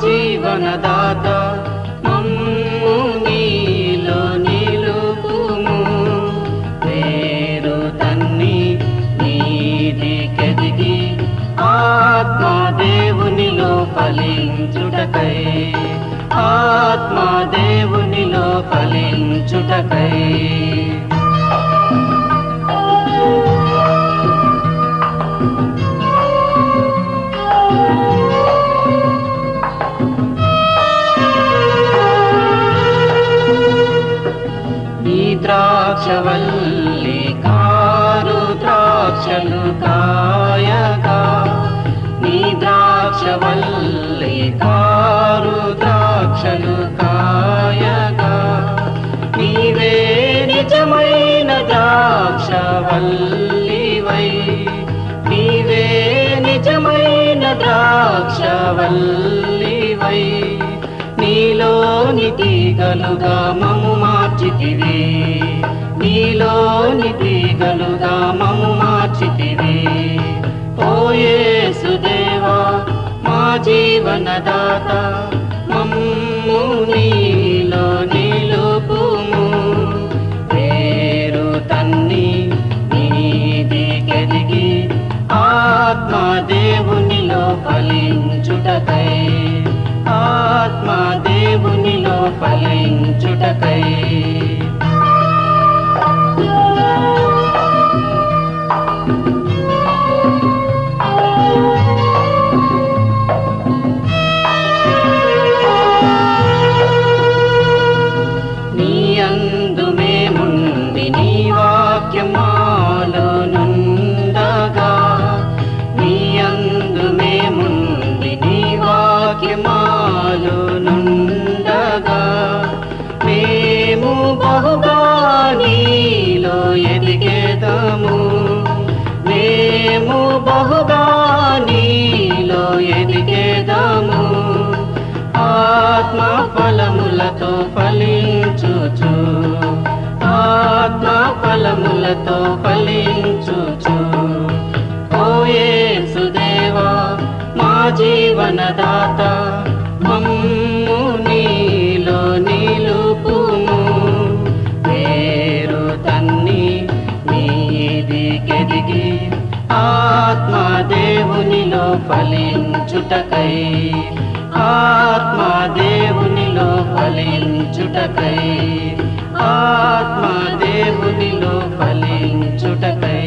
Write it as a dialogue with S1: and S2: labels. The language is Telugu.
S1: జీవనదాత మమ్ము నీలో నిలుపుము. వేరు తన్ని నీదికెదిగి ఆత్మదేవునిలో ఫలించుటకై, ఆత్మదేవునిలో ఫలించుటకై. ద్రాక్షవల్లి కారు ద్రాక్షలు కాయగా, నీ ద్రాక్షవల్లి కారు ద్రాక్షలు కాయగా, నీవే నిజమైన ద్రాక్షవల్లివై, నీవే నిజమైన ద్రాక్షవల్లివై. నీలోని తీగలుగా మమ్ము మార్చితివి, నీలోని తీగలుగా మమ్ము మార్చితివి. ఓ యేసుదేవా మా జీవనదాత మమ్ము నీలో నిలుపుము. వేరు తన్ని నీదికెదిగి ఆత్మదేవునిలో ఫలించుటకై, ఆత్మదేవునిలో ఫలించుటకై. నీ యందు మేముండి నీ వాక్యం మాలో నుండగా, నీ యందు మేముండి నీ వాక్యం మాలో నుండగా, మేము బహుగా నీలో ఎదిగేదము, మేము బహుగా నీలో ఎదిగేదము. ఆత్మ ఫలములతో ఫలించుచు, ఆత్మ ఫలములతో ఫలించుచు. ఓ యేసుదేవా మా జీవనదాత మమ్ము నీలో నిలుపుము. వేరు తన్ని నీదికెదిగి ఆత్మదేవునిలో ఫలించుటకై, ఆత్మదేవునిలో ఫలించుటకై, ఆత్మదేవునిలో ఫలించుటకై.